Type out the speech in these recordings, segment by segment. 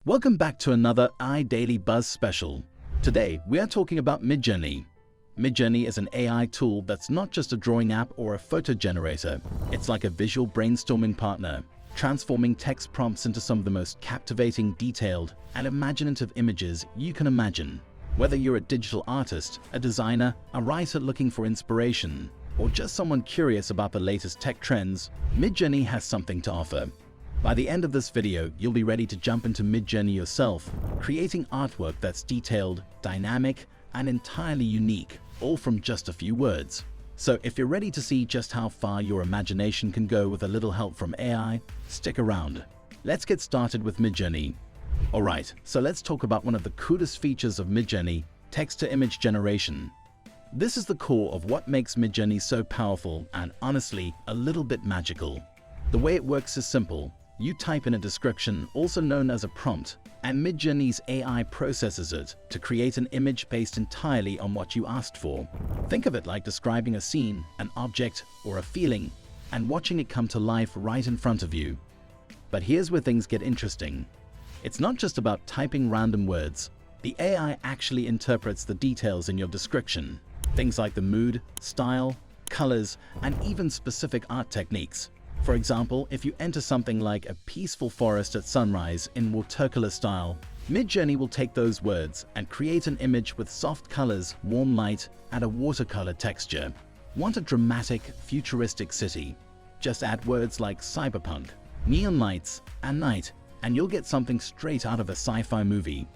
Welcome back to another iDaily Buzz special. Today, we are talking about Midjourney. Midjourney is an AI tool that's not just a drawing app or a photo generator. It's like a visual brainstorming partner, transforming text prompts into some of the most captivating, detailed, and imaginative images you can imagine. Whether you're a digital artist, a designer, a writer looking for inspiration, or just someone curious about the latest tech trends, Midjourney has something to offer. By the end of this video, you'll be ready to jump into Midjourney yourself, creating artwork that's detailed, dynamic, and entirely unique, all from just a few words. So if you're ready to see just how far your imagination can go with a little help from AI, stick around. Let's get started with Midjourney. Alright, so let's talk about one of the coolest features of Midjourney, text-to-image generation. This is the core of what makes Midjourney so powerful and, honestly, a little bit magical. The way it works is simple. You type in a description, also known as a prompt, and Midjourney's AI processes it to create an image based entirely on what you asked for. Think of it like describing a scene, an object, or a feeling, and watching it come to life right in front of you. But here's where things get interesting. It's not just about typing random words. The AI actually interprets the details in your description. Things like the mood, style, colors, and even specific art techniques. For example, if you enter something like a peaceful forest at sunrise in watercolor style, Midjourney will take those words and create an image with soft colors, warm light, and a watercolor texture. Want a dramatic, futuristic city? Just add words like cyberpunk, neon lights, and night, and you'll get something straight out of a sci-fi movie.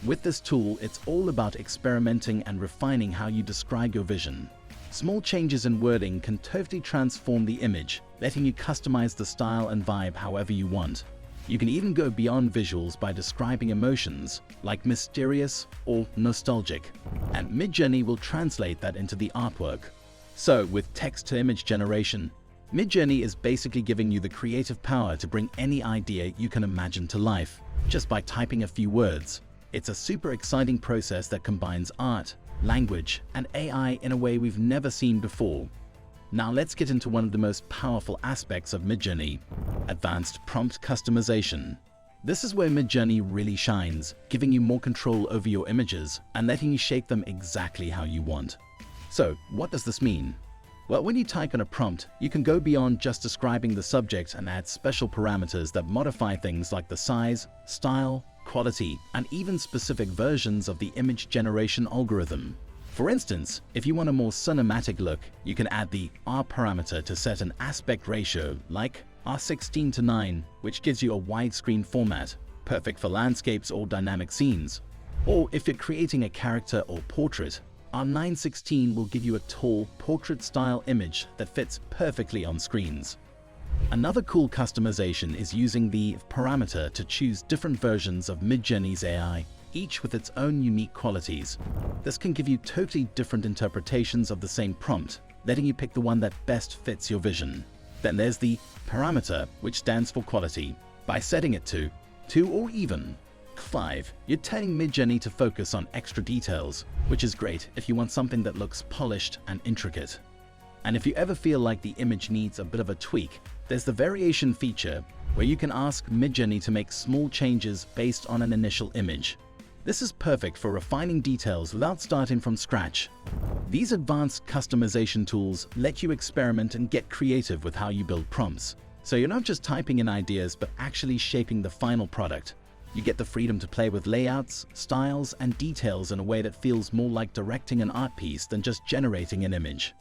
With this tool, it's all about experimenting and refining how you describe your vision. Small changes in wording can totally transform the image, letting you customize the style and vibe however you want. You can even go beyond visuals by describing emotions, like mysterious or nostalgic, and Midjourney will translate that into the artwork. So, with text-to-image generation, Midjourney is basically giving you the creative power to bring any idea you can imagine to life, just by typing a few words. It's a super exciting process that combines art, language, and AI in a way we've never seen before. Now let's get into one of the most powerful aspects of Midjourney, advanced prompt customization. This is where Midjourney really shines, giving you more control over your images and letting you shape them exactly how you want. So, what does this mean? Well, when you type in a prompt, you can go beyond just describing the subject and add special parameters that modify things like the size, style, quality, and even specific versions of the image generation algorithm. For instance, if you want a more cinematic look, you can add the R parameter to set an aspect ratio like R16:9, which gives you a widescreen format, perfect for landscapes or dynamic scenes. Or if you're creating a character or portrait, R916 will give you a tall, portrait-style image that fits perfectly on screens. Another cool customization is using the parameter to choose different versions of Midjourney's AI, each with its own unique qualities. This can give you totally different interpretations of the same prompt, letting you pick the one that best fits your vision. Then there's the parameter, which stands for quality. By setting it to 2 or even 5, you're telling Midjourney to focus on extra details, which is great if you want something that looks polished and intricate. And if you ever feel like the image needs a bit of a tweak, there's the variation feature, where you can ask Midjourney to make small changes based on an initial image. This is perfect for refining details without starting from scratch. These advanced customization tools let you experiment and get creative with how you build prompts. So you're not just typing in ideas, but actually shaping the final product. You get the freedom to play with layouts, styles, and details in a way that feels more like directing an art piece than just generating an image.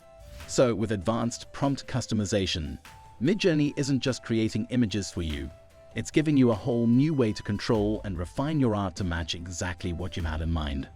So with advanced prompt customization, Midjourney isn't just creating images for you. It's giving you a whole new way to control and refine your art to match exactly what you had in mind.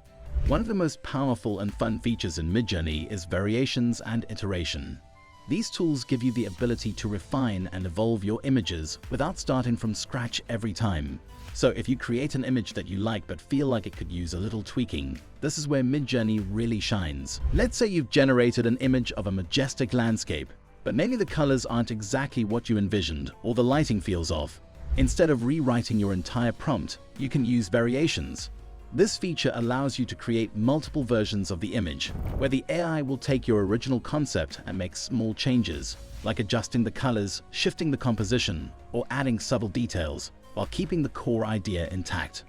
One of the most powerful and fun features in Midjourney is variations and iteration. These tools give you the ability to refine and evolve your images without starting from scratch every time. So if you create an image that you like but feel like it could use a little tweaking, this is where Midjourney really shines. Let's say you've generated an image of a majestic landscape, but maybe the colors aren't exactly what you envisioned or the lighting feels off. Instead of rewriting your entire prompt, you can use variations. This feature allows you to create multiple versions of the image, where the AI will take your original concept and make small changes, like adjusting the colors, shifting the composition, or adding subtle details. while keeping the core idea intact.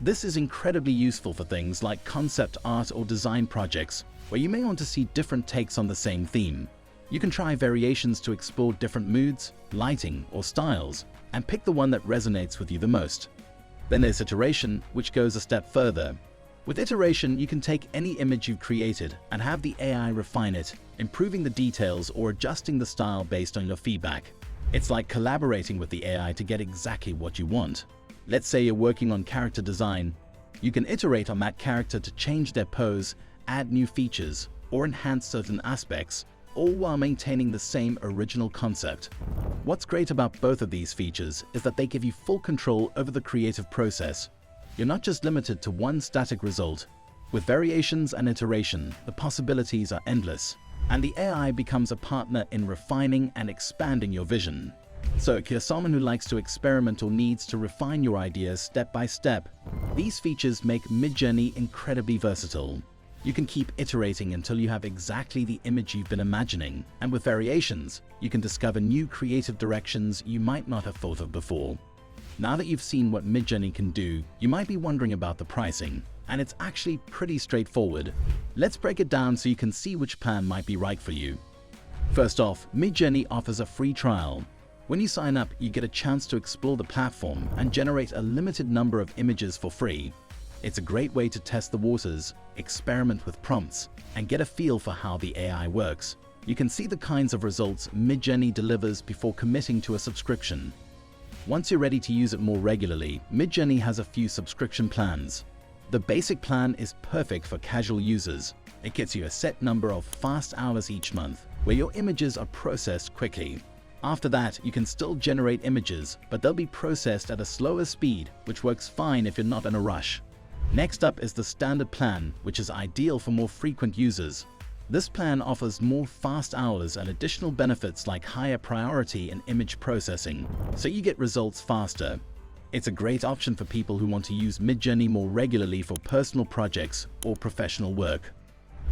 This is incredibly useful for things like concept art or design projects, where you may want to see different takes on the same theme. You can try variations to explore different moods, lighting, or styles, and pick the one that resonates with you the most. Then there's iteration, which goes a step further. With iteration, you can take any image you've created and have the AI refine it, improving the details or adjusting the style based on your feedback. It's like collaborating with the AI to get exactly what you want. Let's say you're working on character design. You can iterate on that character to change their pose, add new features, or enhance certain aspects, all while maintaining the same original concept. What's great about both of these features is that they give you full control over the creative process. You're not just limited to one static result. With variations and iteration, the possibilities are endless, and the AI becomes a partner in refining and expanding your vision. So if you're someone who likes to experiment or needs to refine your ideas step by step, these features make Midjourney incredibly versatile. You can keep iterating until you have exactly the image you've been imagining, and with variations, you can discover new creative directions you might not have thought of before. Now that you've seen what Midjourney can do, you might be wondering about the pricing, and it's actually pretty straightforward. Let's break it down so you can see which plan might be right for you. First off, Midjourney offers a free trial. When you sign up, you get a chance to explore the platform and generate a limited number of images for free. It's a great way to test the waters, experiment with prompts, and get a feel for how the AI works. You can see the kinds of results Midjourney delivers before committing to a subscription. Once you're ready to use it more regularly, Midjourney has a few subscription plans. The basic plan is perfect for casual users. It gets you a set number of fast hours each month, where your images are processed quickly. After that, you can still generate images, but they'll be processed at a slower speed, which works fine if you're not in a rush. Next up is the standard plan, which is ideal for more frequent users. This plan offers more fast hours and additional benefits like higher priority in image processing, so you get results faster. It's a great option for people who want to use Midjourney more regularly for personal projects or professional work.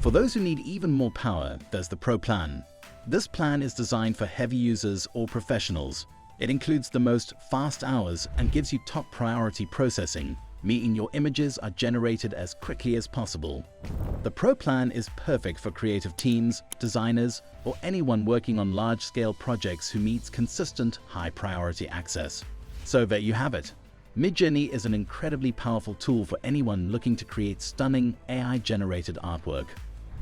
For those who need even more power, there's the Pro plan. This plan is designed for heavy users or professionals. It includes the most fast hours and gives you top priority processing, meaning your images are generated as quickly as possible. The Pro plan is perfect for creative teams, designers, or anyone working on large-scale projects who needs consistent, high-priority access. So there you have it. Midjourney is an incredibly powerful tool for anyone looking to create stunning, AI-generated artwork.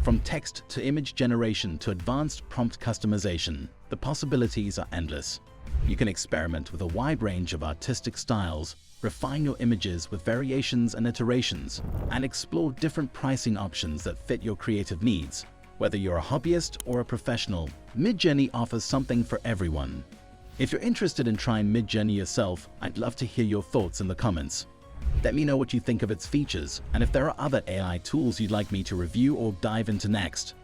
From text to image generation to advanced prompt customization, the possibilities are endless. You can experiment with a wide range of artistic styles, refine your images with variations and iterations, and explore different pricing options that fit your creative needs. Whether you're a hobbyist or a professional, Midjourney offers something for everyone. If you're interested in trying Midjourney yourself, I'd love to hear your thoughts in the comments. Let me know what you think of its features, and if there are other AI tools you'd like me to review or dive into next.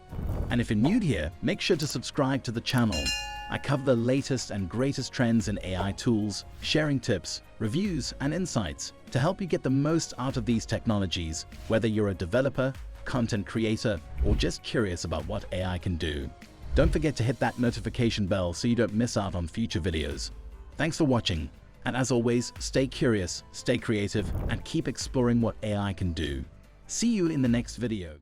And if you're new here, make sure to subscribe to the channel. I cover the latest and greatest trends in AI tools, sharing tips, reviews, and insights to help you get the most out of these technologies, whether you're a developer, content creator, or just curious about what AI can do. Don't forget to hit that notification bell so you don't miss out on future videos. Thanks for watching, and as always, stay curious, stay creative, and keep exploring what AI can do. See you in the next video.